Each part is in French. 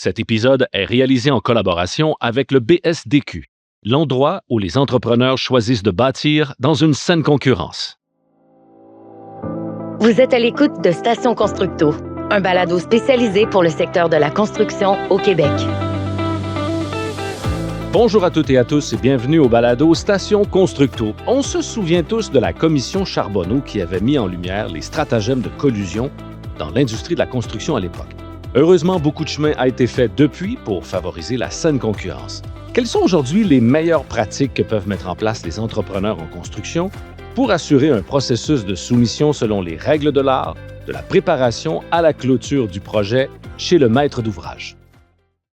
Cet épisode est réalisé en collaboration avec le BSDQ, l'endroit où les entrepreneurs choisissent de bâtir dans une saine concurrence. Vous êtes à l'écoute de Station Constructo, un balado spécialisé pour le secteur de la construction au Québec. Bonjour à toutes et à tous et bienvenue au balado Station Constructo. On se souvient tous de la commission Charbonneau qui avait mis en lumière les stratagèmes de collusion dans l'industrie de la construction à l'époque. Heureusement, beaucoup de chemin a été fait depuis pour favoriser la saine concurrence. Quelles sont aujourd'hui les meilleures pratiques que peuvent mettre en place les entrepreneurs en construction pour assurer un processus de soumission selon les règles de l'art, de la préparation à la clôture du projet chez le maître d'ouvrage?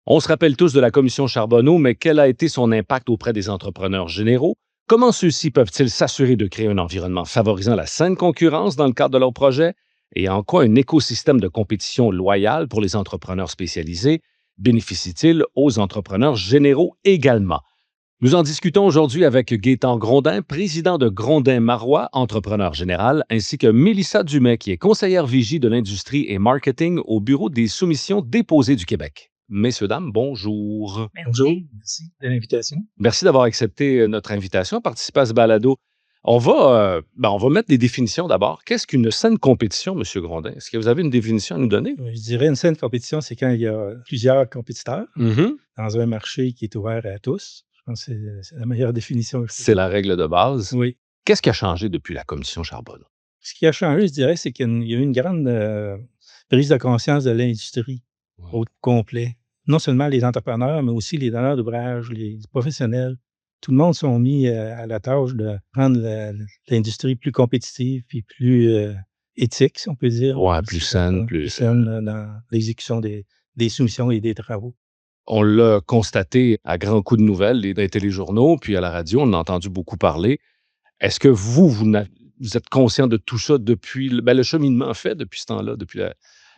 On se rappelle tous de la commission Charbonneau, mais quel a été son impact auprès des entrepreneurs généraux? Comment ceux-ci peuvent-ils s'assurer de créer un environnement favorisant la saine concurrence dans le cadre de leur projet? Et en quoi un écosystème de compétition loyal pour les entrepreneurs spécialisés bénéficie-t-il aux entrepreneurs généraux également? Nous en discutons aujourd'hui avec Gaétan Grondin, président de Grondin Marois, entrepreneur général, ainsi que Mélissa Dumais, qui est conseillère vigie de l'industrie et marketing au Bureau des soumissions déposées du Québec. Messieurs, dames, bonjour. Bonjour, merci de l'invitation. Merci d'avoir accepté notre invitation à participer à ce balado. On va mettre des définitions d'abord. Qu'est-ce qu'une saine compétition, M. Grondin? Est-ce que vous avez une définition à nous donner? Je dirais une saine compétition, c'est quand il y a plusieurs compétiteurs dans un marché qui est ouvert à tous. Je pense que c'est la meilleure définition. C'est la règle de base. Oui. Qu'est-ce qui a changé depuis la commission Charbonneau? Ce qui a changé, je dirais, c'est qu'il y a eu une grande prise de conscience de l'industrie au complet. Non seulement les entrepreneurs, mais aussi les donneurs d'ouvrage, les professionnels. Tout le monde sont mis à la tâche de rendre l'industrie plus compétitive et plus éthique, si on peut dire. Oui, plus saine. Plus saine dans l'exécution des soumissions et des travaux. On l'a constaté à grands coups de nouvelles, dans les téléjournaux, puis à la radio, on en a entendu beaucoup parler. Est-ce que vous êtes conscient de tout ça depuis le cheminement fait depuis ce temps-là, depuis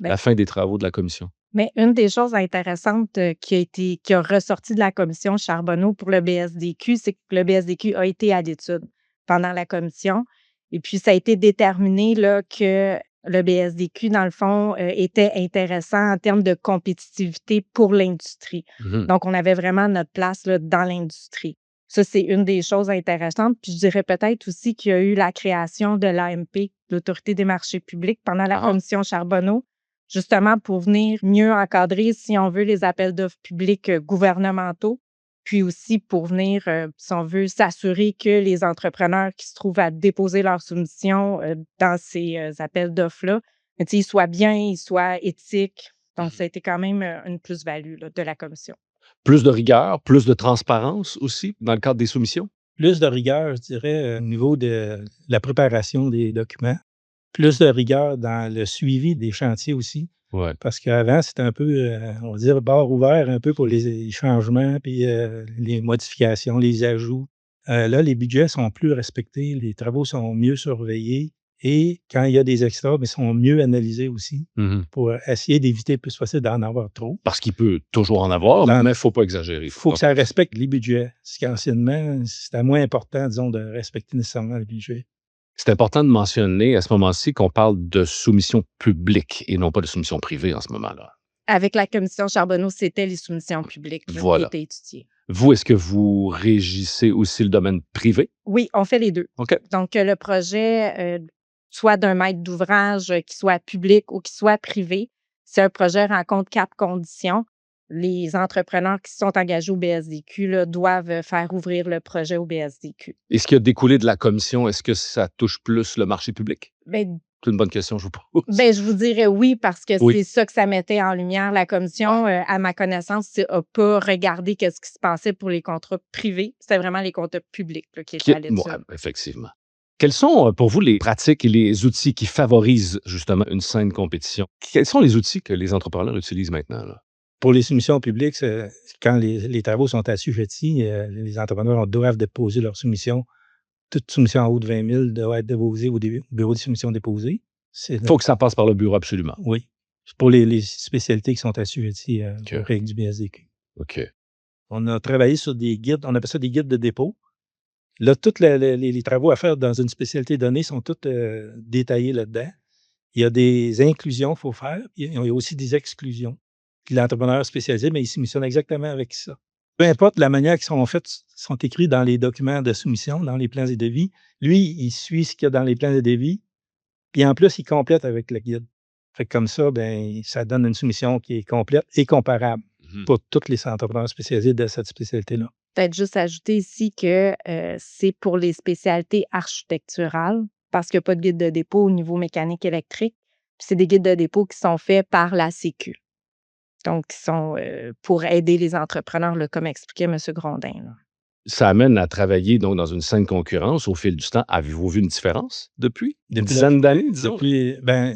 la fin des travaux de la commission? Mais une des choses intéressantes qui a ressorti de la commission Charbonneau pour le BSDQ, c'est que le BSDQ a été à l'étude pendant la commission. Et puis, ça a été déterminé là, que le BSDQ, dans le fond, était intéressant en termes de compétitivité pour l'industrie. Donc, on avait vraiment notre place là, dans l'industrie. Ça, c'est une des choses intéressantes. Puis, je dirais peut-être aussi qu'il y a eu la création de l'AMP, l'Autorité des marchés publics, pendant la commission Charbonneau, justement pour venir mieux encadrer, si on veut, les appels d'offres publics gouvernementaux, puis aussi pour venir, si on veut, s'assurer que les entrepreneurs qui se trouvent à déposer leur soumission dans ces appels d'offres-là, ils soient bien, ils soient éthiques. Donc, ça a été quand même une plus-value là, de la commission. Plus de rigueur, plus de transparence aussi dans le cadre des soumissions? Plus de rigueur, je dirais, au niveau de la préparation des documents. Plus de rigueur dans le suivi des chantiers aussi. Ouais. Parce qu'avant, c'était un peu, on va dire, bord ouvert un peu pour les changements, puis les modifications, les ajouts. Là, les budgets sont plus respectés, les travaux sont mieux surveillés et quand il y a des extras, ils sont mieux analysés aussi pour essayer d'éviter le plus possible d'en avoir trop. Parce qu'il peut toujours en avoir, mais il ne faut pas exagérer. Il faut que ça respecte les budgets. Ce qu'anciennement, c'était moins important, disons, de respecter nécessairement les budgets. C'est important de mentionner à ce moment-ci qu'on parle de soumission publique et non pas de soumission privée en ce moment-là. Avec la commission Charbonneau, c'était les soumissions publiques qui étaient étudiées. Vous, est-ce que vous régissez aussi le domaine privé? Oui, on fait les deux. OK. Donc, le projet, soit d'un maître d'ouvrage qui soit public ou qui soit privé, si un projet rencontre 4 conditions, les entrepreneurs qui sont engagés au BSDQ là, doivent faire ouvrir le projet au BSDQ. Et ce qui a découlé de la commission, est-ce que ça touche plus le marché public? C'est une bonne question, je vous pose. Je vous dirais oui, parce que c'est ça que ça mettait en lumière. La commission, à ma connaissance, n'a pas regardé ce qui se passait pour les contrats privés. C'était vraiment les contrats publics là, qui étaient à l'étude. Oui, effectivement. Quelles sont, pour vous, les pratiques et les outils qui favorisent justement une saine compétition? Quels sont les outils que les entrepreneurs utilisent maintenant, là? Pour les soumissions publiques, quand les travaux sont assujettis, les entrepreneurs doivent déposer leur soumission. Toute soumission en haut de 20 000 doit être déposée au bureau de soumission déposée. Il faut que ça passe par le bureau, absolument. Oui. C'est pour les spécialités qui sont assujetties aux règles du BSDQ. OK. On a travaillé sur des guides, on appelle ça des guides de dépôt. Là, tous les travaux à faire dans une spécialité donnée sont tous détaillés là-dedans. Il y a des inclusions qu'il faut faire, il y a aussi des exclusions. Puis l'entrepreneur spécialisé, il soumissionne exactement avec ça. Peu importe la manière qu'ils sont faits, sont écrits dans les documents de soumission, dans les plans et devis. Lui, il suit ce qu'il y a dans les plans et devis. Puis en plus, il complète avec le guide. Fait que comme ça, ça donne une soumission qui est complète et comparable pour tous les entrepreneurs spécialisés de cette spécialité-là. Peut-être juste ajouter ici que c'est pour les spécialités architecturales parce qu'il n'y a pas de guide de dépôt au niveau mécanique électrique. Puis c'est des guides de dépôt qui sont faits par la Sécu. Donc, qui sont pour aider les entrepreneurs, là, comme expliquait M. Grondin. Là. Ça amène à travailler donc dans une saine concurrence au fil du temps. Avez-vous vu une différence depuis? Une dizaine d'années, disons?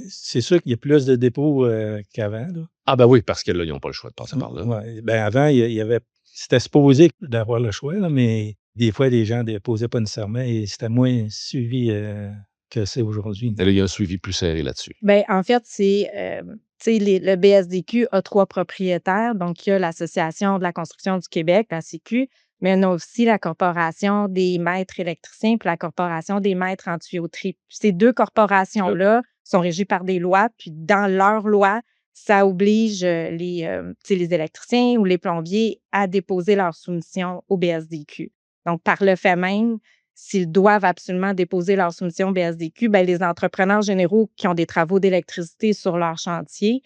C'est sûr qu'il y a plus de dépôts qu'avant. Là. Ah ben oui, parce que là, ils n'ont pas le choix de passer par là. Ouais. Avant, il y avait. C'était supposé d'avoir le choix, là, mais des fois, les gens ne déposaient pas nécessairement et c'était moins suivi que c'est aujourd'hui. Et là, il y a un suivi plus serré là-dessus. En fait, c'est. Le BSDQ a 3 propriétaires. Donc, il y a l'Association de la construction du Québec, la Sécu, mais on a aussi la Corporation des maîtres électriciens puis la Corporation des maîtres en tuyauterie. Puis ces 2 corporations-là sont régies par des lois, puis dans leurs lois, ça oblige les électriciens ou les plombiers à déposer leur soumission au BSDQ. Donc, par le fait même, s'ils doivent absolument déposer leur soumission au BSDQ, les entrepreneurs généraux qui ont des travaux d'électricité sur leur chantier,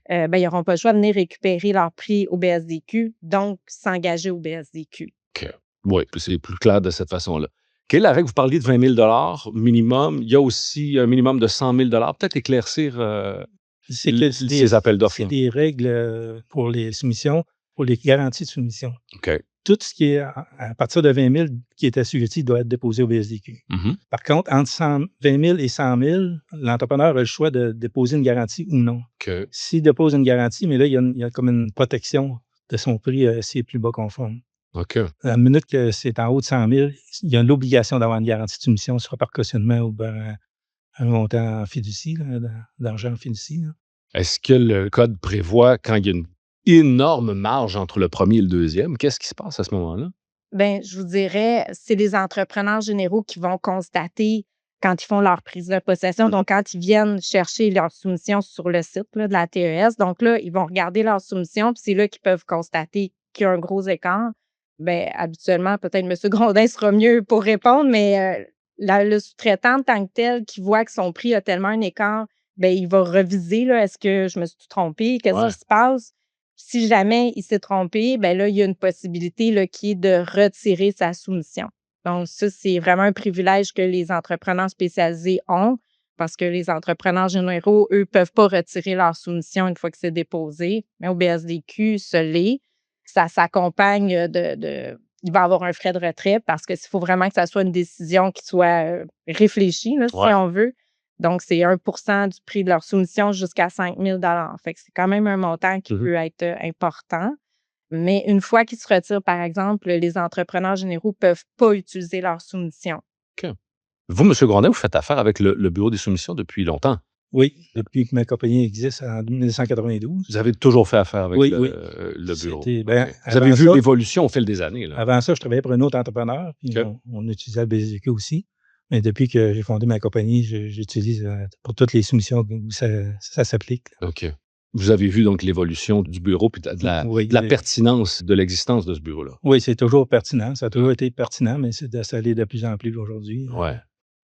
ils n'auront pas le choix de venir récupérer leur prix au BSDQ, donc s'engager au BSDQ. OK. Oui, c'est plus clair de cette façon-là. Quelle est la règle? Vous parliez de 20 000 minimum. Il y a aussi un minimum de 100 000 peut-être éclaircir ces appels d'offres. C'est des règles pour les soumissions, pour les garanties de soumission. OK. Tout ce qui est à partir de 20 000 qui est assujetti doit être déposé au BSDQ. Par contre, entre 20 000 et 100 000, l'entrepreneur a le choix de déposer une garantie ou non. Okay. S'il dépose une garantie, mais là, il y a comme une protection de son prix s'il est plus bas conforme. OK. À la minute que c'est en haut de 100 000, il y a l'obligation d'avoir une garantie de soumission, soit par cautionnement ou un montant en fiducie, d'argent en fiducie. Là. Est-ce que le code prévoit quand il y a une énorme marge entre le premier et le deuxième? Qu'est-ce qui se passe à ce moment-là? Je vous dirais, c'est les entrepreneurs généraux qui vont constater quand ils font leur prise de possession. Donc, quand ils viennent chercher leur soumission sur le site là, de la TES, donc là, ils vont regarder leur soumission, puis c'est là qu'ils peuvent constater qu'il y a un gros écart. Habituellement, peut-être M. Grondin sera mieux pour répondre, mais le sous-traitant, tant que tel, qui voit que son prix a tellement un écart, il va reviser, là, est-ce que je me suis trompée? Qu'est-ce qui se passe? Si jamais il s'est trompé, là, il y a une possibilité là, qui est de retirer sa soumission. Donc, ça, c'est vraiment un privilège que les entrepreneurs spécialisés ont parce que les entrepreneurs généraux, eux, ne peuvent pas retirer leur soumission une fois que c'est déposé. Mais au BSDQ, ça l'est. Ça s'accompagne il va y avoir un frais de retrait parce qu'il faut vraiment que ça soit une décision qui soit réfléchie, là, si on veut. Donc, c'est 1 % du prix de leur soumission jusqu'à 5 000 $. Fait que c'est quand même un montant qui peut être important. Mais une fois qu'ils se retirent, par exemple, les entrepreneurs généraux ne peuvent pas utiliser leur soumission. OK. Vous, M. Grondin, vous faites affaire avec le Bureau des soumissions depuis longtemps. Oui, depuis que ma compagnie existe en 1992. Vous avez toujours fait affaire avec le bureau. Vous avez vu l'évolution au fil des années. Là. Avant ça, je travaillais pour un autre entrepreneur, puis on utilisait le BSDQ aussi. Mais depuis que j'ai fondé ma compagnie, j'utilise pour toutes les soumissions où ça s'applique. Là. OK. Vous avez vu donc l'évolution du bureau et de la pertinence de l'existence de ce bureau-là. Oui, c'est toujours pertinent. Ça a toujours été pertinent, mais ça l'est de plus en plus aujourd'hui. Oui.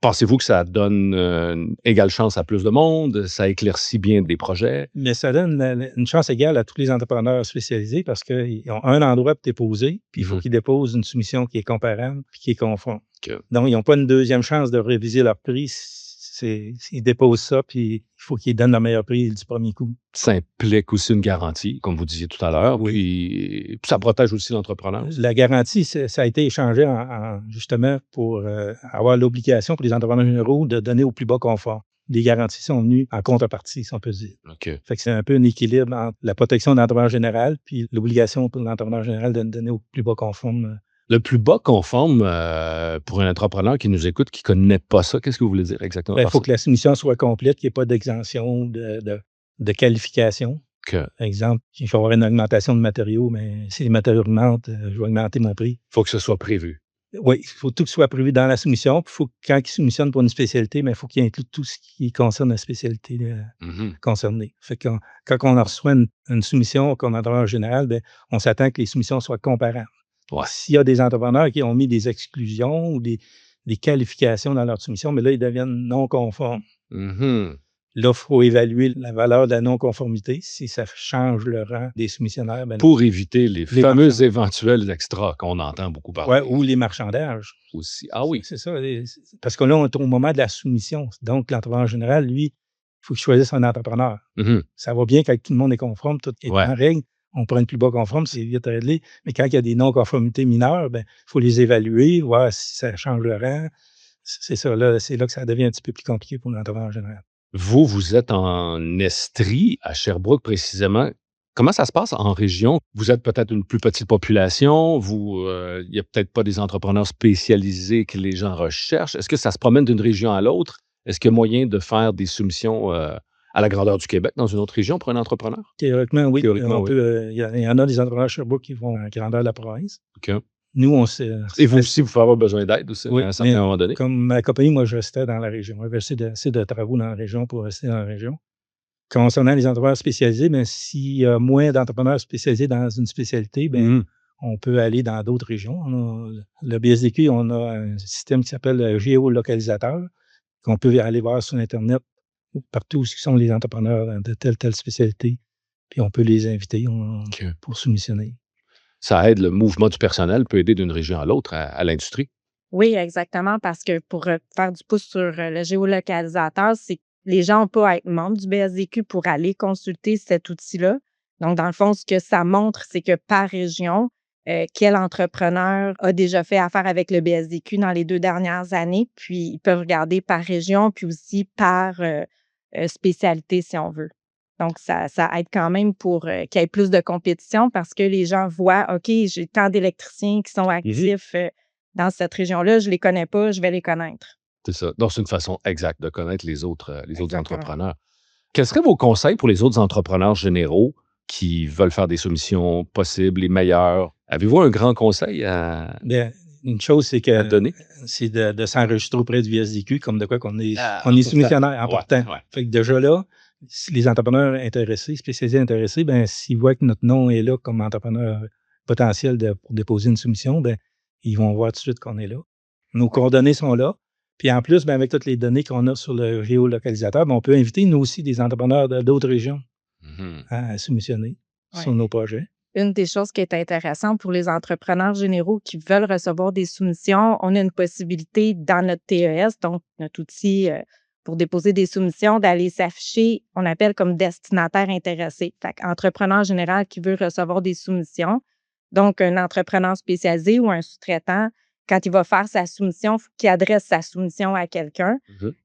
Pensez-vous que ça donne une égale chance à plus de monde? Ça éclaircit bien des projets? Mais ça donne une chance égale à tous les entrepreneurs spécialisés parce qu'ils ont un endroit pour déposer, puis il faut qu'ils déposent une soumission qui est comparable puis qui est conforme. Okay. Donc, ils n'ont pas une deuxième chance de réviser leur prix. Ils déposent ça, puis il faut qu'ils donnent le meilleur prix du premier coup. Ça implique aussi une garantie, comme vous disiez tout à l'heure, puis ça protège aussi l'entrepreneur. La garantie, ça a été échangé justement pour avoir l'obligation pour les entrepreneurs généraux de donner au plus bas confort. Les garanties sont venues en contrepartie, si on peut dire. Okay. Fait que c'est un peu un équilibre entre la protection de l'entrepreneur général puis l'obligation pour l'entrepreneur général de donner au plus bas conforme. Le plus bas conforme pour un entrepreneur qui nous écoute, qui ne connaît pas ça, qu'est-ce que vous voulez dire exactement? Il faut que la soumission soit complète, qu'il n'y ait pas d'exemption de qualification. Okay. Par exemple, il faut avoir une augmentation de matériaux, mais si les matériaux augmentent, je vais augmenter mon prix. Il faut que ce soit prévu. Oui, il faut tout que ce soit prévu dans la soumission. Puis faut que quand ils soumissionnent pour une spécialité, il faut qu'il inclue tout ce qui concerne la spécialité concernée. Fait que quand on reçoit une soumission comme entrepreneur général, on s'attend que les soumissions soient comparables. Ouais. S'il y a des entrepreneurs qui ont mis des exclusions ou des qualifications dans leur soumission, mais là, ils deviennent non conformes. Là, il faut évaluer la valeur de la non-conformité. Si ça change le rang des soumissionnaires. Pour éviter les fameux éventuels extras qu'on entend beaucoup parler. Oui, ou les marchandages. Aussi. Ah oui. C'est ça. Parce que là, on est au moment de la soumission. Donc, l'entrepreneur général, lui, il faut qu'il choisisse un entrepreneur. Ça va bien quand tout le monde est conforme, tout est en règle. On prend une plus bas conforme, c'est vite réglé. Mais quand il y a des non-conformités mineures, il faut les évaluer, voir si ça change le rang. C'est ça. Là, c'est là que ça devient un petit peu plus compliqué pour l'entrepreneur général. Vous êtes en Estrie, à Sherbrooke précisément. Comment ça se passe en région? Vous êtes peut-être une plus petite population, il n'y a peut-être pas des entrepreneurs spécialisés que les gens recherchent. Est-ce que ça se promène d'une région à l'autre? Est-ce qu'il y a moyen de faire des soumissions à la grandeur du Québec dans une autre région pour un entrepreneur? Théoriquement, oui. Il y en a des entrepreneurs à Sherbrooke qui vont à la grandeur de la province. OK. Nous, on sait. Et vous aussi, vous pouvez avoir besoin d'aide aussi, à un certain moment donné. Comme ma compagnie, moi, je restais dans la région. J'avais assez de travaux dans la région pour rester dans la région. Concernant les entrepreneurs spécialisés, s'il y a moins d'entrepreneurs spécialisés dans une spécialité, on peut aller dans d'autres régions. Le BSDQ, on a un système qui s'appelle le géolocalisateur, qu'on peut aller voir sur Internet partout où sont les entrepreneurs de telle spécialité. Puis on peut les inviter pour soumissionner. Ça aide le mouvement du personnel, peut aider d'une région à l'autre à l'industrie. Oui, exactement, parce que pour faire du pouce sur le géolocalisateur, c'est que les gens n'ont pas à être membres du BSDQ pour aller consulter cet outil-là. Donc, dans le fond, ce que ça montre, c'est que par région, quel entrepreneur a déjà fait affaire avec le BSDQ dans les 2 dernières années, puis ils peuvent regarder par région, puis aussi par spécialité, si on veut. Donc, ça aide quand même pour qu'il y ait plus de compétition parce que les gens voient, OK, j'ai tant d'électriciens qui sont actifs dans cette région-là, je ne les connais pas, je vais les connaître. C'est ça. Donc, c'est une façon exacte de connaître les autres entrepreneurs. Quels seraient vos conseils pour les autres entrepreneurs généraux qui veulent faire des soumissions possibles et meilleures? Avez-vous un grand conseil à une chose, c'est à donner? C'est de s'enregistrer auprès du BSDQ, comme de quoi qu'on est, on est soumissionnaire important. Fait que déjà là, si les entrepreneurs intéressés, spécialisés intéressés, s'ils voient que notre nom est là comme entrepreneur potentiel pour déposer une soumission, ils vont voir tout de suite qu'on est là. Nos coordonnées sont là. Puis en plus, avec toutes les données qu'on a sur le géolocalisateur, on peut inviter, nous aussi, des entrepreneurs d'autres régions à soumissionner sur nos projets. Une des choses qui est intéressante pour les entrepreneurs généraux qui veulent recevoir des soumissions, on a une possibilité dans notre TES, donc notre outil pour déposer des soumissions, d'aller s'afficher, on appelle comme destinataire intéressé. Fait qu'entrepreneur général qui veut recevoir des soumissions, donc un entrepreneur spécialisé ou un sous-traitant, quand il va faire sa soumission, il faut qu'il adresse sa soumission à quelqu'un.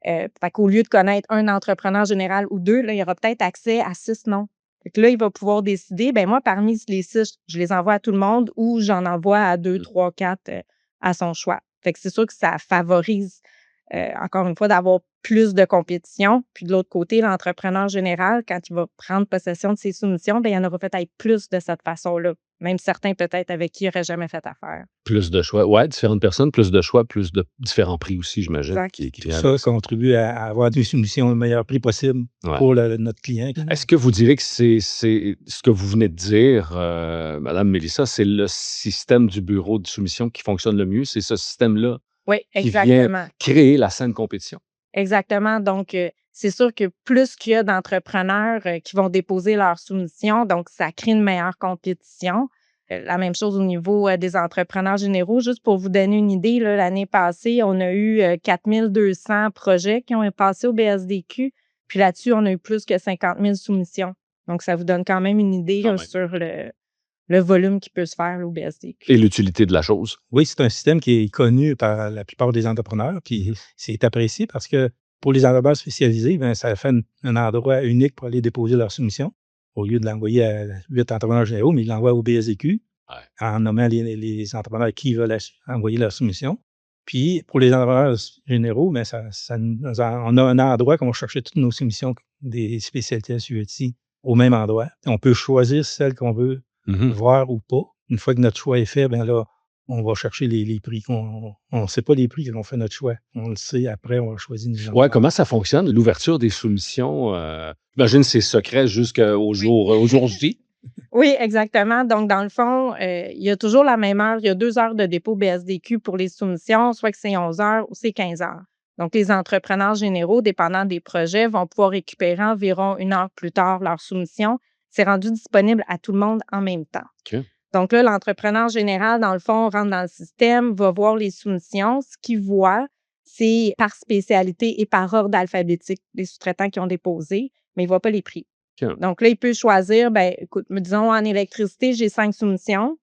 Fait qu'au lieu de connaître un entrepreneur général ou 2, là, il y aura peut-être accès à 6 noms. Fait que là, il va pouvoir décider, moi, parmi les 6, je les envoie à tout le monde ou j'en envoie à 2, 3, 4 à son choix. Fait que c'est sûr que ça favorise, encore une fois, d'avoir plus de compétition. Puis de l'autre côté, l'entrepreneur général, quand il va prendre possession de ses soumissions, il y en aura peut-être plus de cette façon-là. Même certains peut-être avec qui il n'aurait jamais fait affaire. Plus de choix. Oui, différentes personnes, plus de choix, plus de différents prix aussi, j'imagine. Tout ça contribue à avoir des soumissions au meilleur prix possible pour notre client. Est-ce que vous direz que c'est ce que vous venez de dire, Mme Mélissa, c'est le système du bureau de soumission qui fonctionne le mieux? C'est ce système-là qui vient créer la saine compétition? Exactement. Donc, c'est sûr que plus qu'il y a d'entrepreneurs qui vont déposer leur soumission, donc ça crée une meilleure compétition. La même chose au niveau des entrepreneurs généraux. Juste pour vous donner une idée, là, l'année passée, on a eu 4200 projets qui ont passé au BSDQ. Puis là-dessus, on a eu plus que 50 000 soumissions. Donc, ça vous donne quand même une idée sur le volume qui peut se faire au BSDQ. Et l'utilité de la chose. Oui, c'est un système qui est connu par la plupart des entrepreneurs, puis c'est apprécié parce que pour les entrepreneurs spécialisés, ça fait un endroit unique pour aller déposer leur soumission. Au lieu de l'envoyer à 8 entrepreneurs généraux, mais ils l'envoient au BSDQ en nommant les entrepreneurs qui veulent envoyer leur soumission. Puis, pour les entrepreneurs généraux, on a un endroit qu'on va chercher toutes nos soumissions des spécialités assujetties au même endroit. On peut choisir celle qu'on veut voir ou pas. Une fois que notre choix est fait, là, on va chercher les prix. On ne sait pas les prix quand on fait notre choix. On le sait après, on va choisir nos Ouais, comment ça fonctionne, l'ouverture des soumissions? J'imagine que c'est secret jusqu'au jour J. Oui, exactement. Donc, dans le fond, il y a toujours la même heure. Il y a 2 heures de dépôt BSDQ pour les soumissions, soit que c'est 11 heures ou c'est 15 heures. Donc, les entrepreneurs généraux, dépendant des projets, vont pouvoir récupérer environ 1 heure plus tard leur soumission. C'est rendu disponible à tout le monde en même temps. OK. Donc là, l'entrepreneur général, dans le fond, rentre dans le système, va voir les soumissions. Ce qu'il voit, c'est par spécialité et par ordre alphabétique les sous-traitants qui ont déposé, mais il ne voit pas les prix. OK. Donc là, il peut choisir, écoute, disons, en électricité, j'ai 5 soumissions.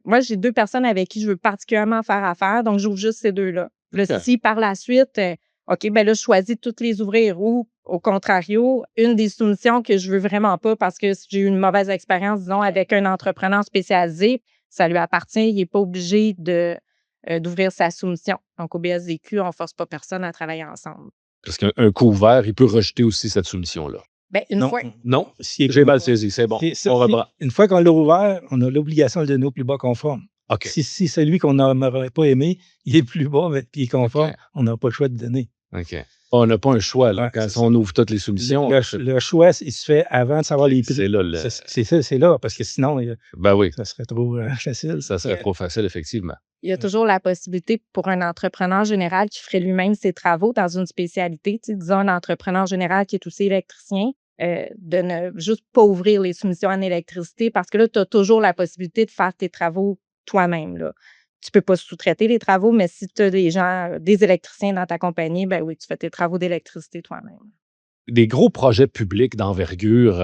Moi, j'ai 2 personnes avec qui je veux particulièrement faire affaire, donc j'ouvre juste ces 2-là. Là, OK. si par la suite, OK, là, je choisis de toutes les ouvrir ou, au contrario, une des soumissions que je veux vraiment pas parce que j'ai eu une mauvaise expérience, disons, avec un entrepreneur spécialisé, ça lui appartient, il n'est pas obligé d'ouvrir sa soumission. Donc, au BSDQ, on ne force pas personne à travailler ensemble. Parce qu'un coup ouvert, il peut rejeter aussi cette soumission-là. Une Non. fois. Non? Si- J'ai mal saisi, c'est bon. C'est ça, On reprend. une fois qu'on l'a ouvert, on a l'obligation de le donner au plus bas conforme. OK. Si celui qu'on n'aurait pas aimé, il est plus bas, mais puis il est conforme, OK. on n'a pas le choix de donner. OK. On n'a pas un choix, là. Ouais, Quand c'est on ouvre toutes les soumissions, Le choix, il se fait avant de savoir les prix. c'est là C'est là, parce que sinon, Ben oui, ça serait trop facile. ça serait trop facile, effectivement. Il y a toujours la possibilité pour un entrepreneur général qui ferait lui-même ses travaux dans une spécialité, disons un entrepreneur général qui est aussi électricien, de ne juste pas ouvrir les soumissions en électricité parce que là, tu as toujours la possibilité de faire tes travaux toi-même. Là. Tu peux pas sous-traiter les travaux, mais si tu as des gens, des électriciens dans ta compagnie, ben oui, tu fais tes travaux d'électricité toi-même. Des gros projets publics d'envergure,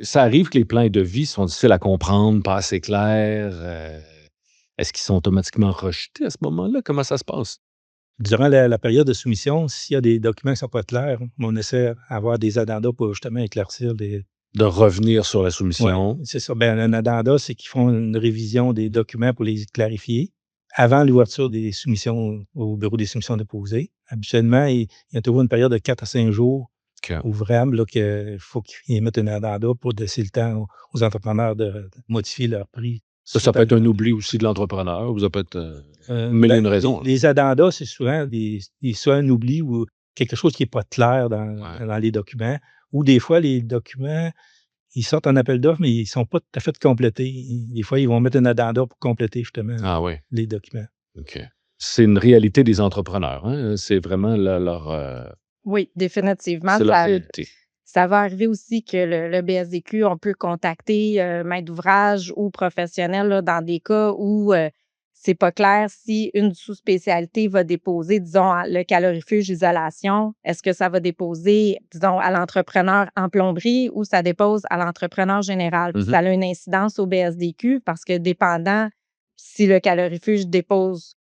ça arrive que les plans de vie sont difficiles à comprendre, pas assez clairs. Est-ce qu'ils sont automatiquement rejetés à ce moment-là? Comment ça se passe? Durant la période de soumission, s'il y a des documents qui ne sont pas clairs, on essaie d'avoir des addendas pour justement éclaircir des. De revenir sur la soumission. Ouais, c'est ça. Un addenda, c'est qu'ils font une révision des documents pour les clarifier avant l'ouverture des soumissions au bureau des soumissions déposées. Habituellement, il y a toujours une période de 4 à 5 jours OK. ouvrable qu'il faut qu'ils émettent un addenda pour laisser le temps aux entrepreneurs de modifier leur prix. Ça peut être un oubli aussi de l'entrepreneur, ou ça peut être mille et une raisons. Les addendas, c'est souvent soit un oubli ou quelque chose qui n'est pas clair dans les documents. Ou des fois, les documents, ils sortent en appel d'offres, mais ils ne sont pas tout à fait complétés. Des fois, ils vont mettre un addenda pour compléter justement les documents. OK. C'est une réalité des entrepreneurs. Hein? C'est vraiment leur... Oui, définitivement. c'est leur réalité. Ça va arriver aussi que le BSDQ, on peut contacter maître d'ouvrage ou professionnel là, dans des cas où c'est pas clair si une sous-spécialité va déposer, disons, le calorifuge isolation. Est-ce que ça va déposer, disons, à l'entrepreneur en plomberie ou ça dépose à l'entrepreneur général? Puis ça a une incidence au BSDQ parce que dépendant si le calorifuge dépose,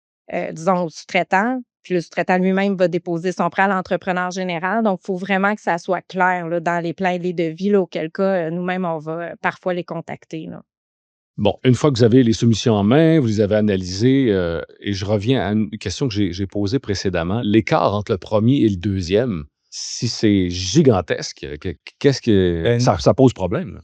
disons, au sous-traitant, puis le sous-traitant lui-même va déposer son prêt à l'entrepreneur général. Donc, il faut vraiment que ça soit clair là, dans les plans et les devis, là, auquel cas, nous-mêmes, on va parfois les contacter. Là. Bon, une fois que vous avez les soumissions en main, vous les avez analysées, et je reviens à une question que j'ai posée précédemment. L'écart entre le premier et le deuxième, si c'est gigantesque, qu'est-ce que ça pose problème?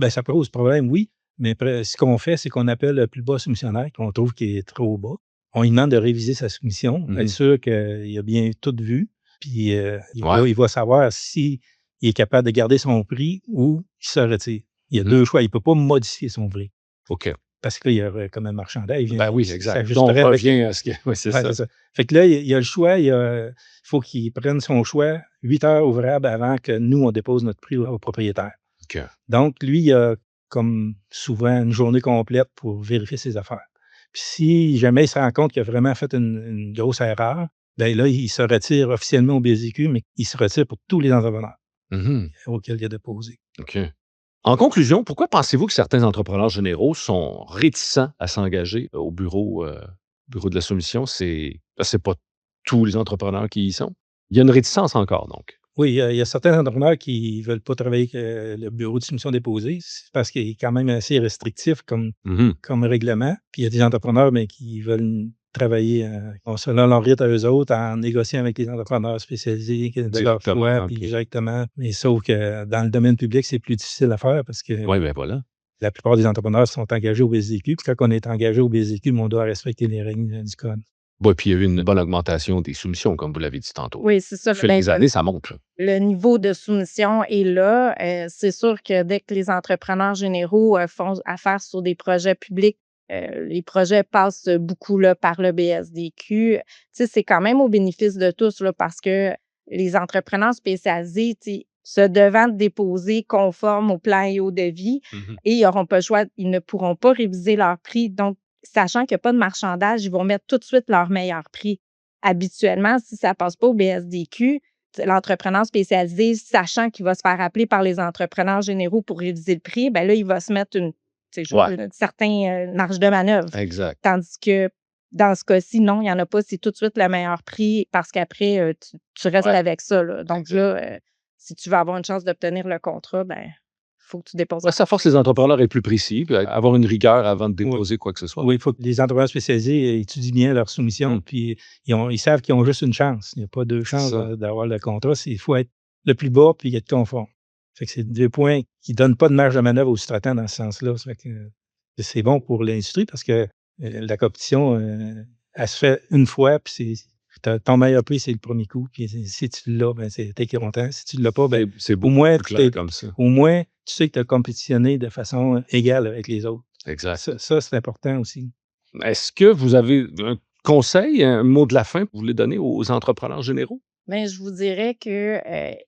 Ça pose problème, oui. Mais ce qu'on fait, c'est qu'on appelle le plus bas soumissionnaire qu'on trouve qui est trop bas. On lui demande de réviser sa soumission, être sûr qu'il a bien tout vu. Puis il va savoir s'il est capable de garder son prix ou il se retire. Il y a deux choix. Il ne peut pas modifier son prix. OK. Parce qu'il y a comme un marchandage. Oui, exact. Donc, on revient à ce que... Oui, c'est ça. Fait que là, il y a le choix. Il faut qu'il prenne son choix 8 heures ouvrables avant que nous, on dépose notre prix au propriétaire. OK. Donc, lui, il a comme souvent une journée complète pour vérifier ses affaires. Puis si jamais il se rend compte qu'il a vraiment fait une grosse erreur, bien là, il se retire officiellement au BSDQ, mais il se retire pour tous les entrepreneurs auxquels il a déposé. OK. En conclusion, pourquoi pensez-vous que certains entrepreneurs généraux sont réticents à s'engager au bureau de la soumission? C'est pas tous les entrepreneurs qui y sont. Il y a une réticence encore, donc. Oui, il y a certains entrepreneurs qui ne veulent pas travailler avec le bureau de soumission déposée. C'est parce qu'il est quand même assez restrictif comme règlement. Puis il y a des entrepreneurs qui veulent travailler selon leur rythme à eux autres, en négociant avec les entrepreneurs spécialisés de leur choix, puis directement. Mais sauf que dans le domaine public, c'est plus difficile à faire parce que oui, bien voilà. La plupart des entrepreneurs sont engagés au BSDQ. Puis quand on est engagé au BSDQ, on doit respecter les règles du code. Oui, puis il y a eu une bonne augmentation des soumissions, comme vous l'avez dit tantôt. Oui, c'est ça. Au fil des années, ça monte. Là. Le niveau de soumission est là. C'est sûr que dès que les entrepreneurs généraux font affaire sur des projets publics, les projets passent beaucoup là, par le BSDQ. C'est quand même au bénéfice de tous là, parce que les entrepreneurs spécialisés, se devant de déposer conforme au plan et au devis, et ils n'auront pas le choix, ils ne pourront pas réviser leur prix. Donc, sachant qu'il n'y a pas de marchandage, ils vont mettre tout de suite leur meilleur prix. Habituellement, si ça ne passe pas au BSDQ, l'entrepreneur spécialisé, sachant qu'il va se faire appeler par les entrepreneurs généraux pour réviser le prix, bien là, il va se mettre une certaine marge de manœuvre. Exact. Tandis que dans ce cas-ci, non, il n'y en a pas. C'est tout de suite le meilleur prix parce qu'après, tu restes avec ça. Là. Donc là, si tu veux avoir une chance d'obtenir le contrat, ben il faut que tu déposes. Ouais, ça force les entrepreneurs à être plus précis, puis à avoir une rigueur avant de déposer quoi que ce soit. Oui, il faut que les entrepreneurs spécialisés étudient bien leur soumission, puis ils savent qu'ils ont juste une chance. Il n'y a pas deux chances d'avoir le contrat. Il faut être le plus bas puis être conforme. Fait que c'est 2 points qui ne donnent pas de marge de manœuvre aux sous-traitants dans ce sens-là. Ça fait que c'est bon pour l'industrie parce que la compétition, elle se fait une fois, puis ton meilleur prix, c'est le premier coup. Puis si tu l'as, ben t'es content. Si tu ne l'as pas, ben c'est au moins, comme ça. Au moins, tu sais que tu as compétitionné de façon égale avec les autres. Exact. Ça, c'est important aussi. Est-ce que vous avez un conseil, un mot de la fin que vous voulez donner aux entrepreneurs généraux? Bien, je vous dirais que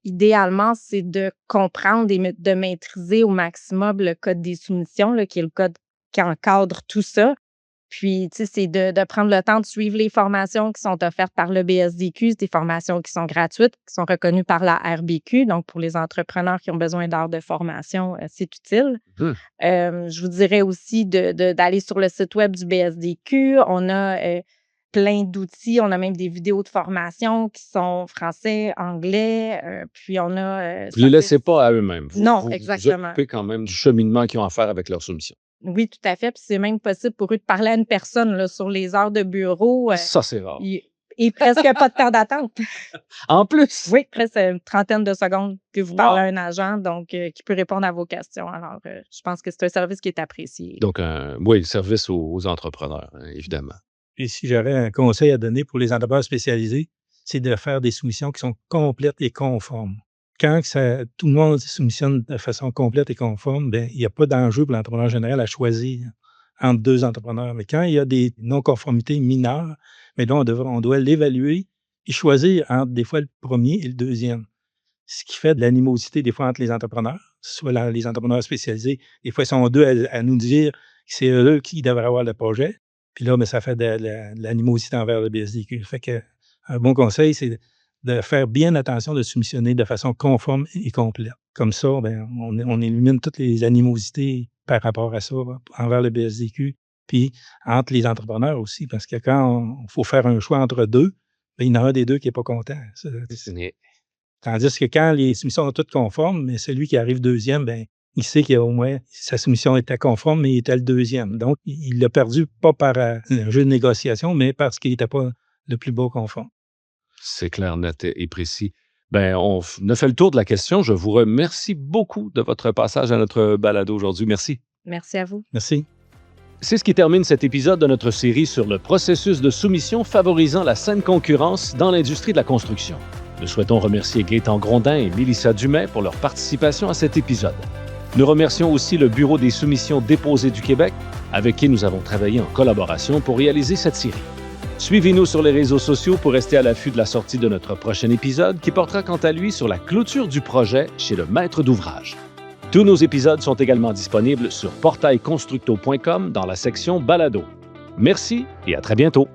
idéalement, c'est de comprendre et de maîtriser au maximum le code des soumissions, là, qui est le code qui encadre tout ça. Puis, tu sais, c'est de prendre le temps de suivre les formations qui sont offertes par le BSDQ. C'est des formations qui sont gratuites, qui sont reconnues par la RBQ. Donc, pour les entrepreneurs qui ont besoin d'heures de formation, c'est utile. Je vous dirais aussi d'aller sur le site web du BSDQ. On a plein d'outils. On a même des vidéos de formation qui sont français, anglais. Puis, on a... vous ne les laissez pas à eux-mêmes. Non, exactement. Vous occupez quand même du cheminement qu'ils ont à faire avec leur soumission. Oui, tout à fait. Puis c'est même possible pour eux de parler à une personne là, sur les heures de bureau. Ça, c'est rare. Et presque pas de temps d'attente. En plus? Oui, presque une trentaine de secondes que vous parlez à un agent, donc qui peut répondre à vos questions. Alors, je pense que c'est un service qui est apprécié. Donc, oui, service aux entrepreneurs, évidemment. Et si j'aurais un conseil à donner pour les entrepreneurs spécialisés, c'est de faire des soumissions qui sont complètes et conformes. Quand tout le monde soumissionne de façon complète et conforme, bien, il n'y a pas d'enjeu pour l'entrepreneur général à choisir entre 2 entrepreneurs. Mais quand il y a des non-conformités mineures, mais là, on doit l'évaluer et choisir entre des fois le premier et le deuxième. Ce qui fait de l'animosité des fois entre les entrepreneurs, soit les entrepreneurs spécialisés. Des fois, ils sont 2 à nous dire que c'est eux qui devraient avoir le projet. Puis là, mais ça fait de l'animosité envers le BSDQ. Fait que un bon conseil, c'est de faire bien attention de soumissionner de façon conforme et complète. Comme ça, bien, on élimine toutes les animosités par rapport à ça envers le BSDQ, puis entre les entrepreneurs aussi, parce que quand il faut faire un choix entre 2, bien, il y en a un des 2 qui n'est pas content. Tandis que quand les soumissions sont toutes conformes, mais celui qui arrive deuxième, bien, il sait qu'il y a au moins sa soumission était conforme, mais il était le deuxième. Donc, il l'a perdu pas par un jeu de négociation, mais parce qu'il n'était pas le plus beau conforme. C'est clair, net et précis. Bien, on a fait le tour de la question. Je vous remercie beaucoup de votre passage à notre balado aujourd'hui. Merci. Merci à vous. Merci. C'est ce qui termine cet épisode de notre série sur le processus de soumission favorisant la saine concurrence dans l'industrie de la construction. Nous souhaitons remercier Gaétan Grondin et Mélissa Dumais pour leur participation à cet épisode. Nous remercions aussi le Bureau des soumissions déposées du Québec, avec qui nous avons travaillé en collaboration pour réaliser cette série. Suivez-nous sur les réseaux sociaux pour rester à l'affût de la sortie de notre prochain épisode qui portera quant à lui sur la clôture du projet chez le maître d'ouvrage. Tous nos épisodes sont également disponibles sur portailconstructo.com dans la section Balado. Merci et à très bientôt.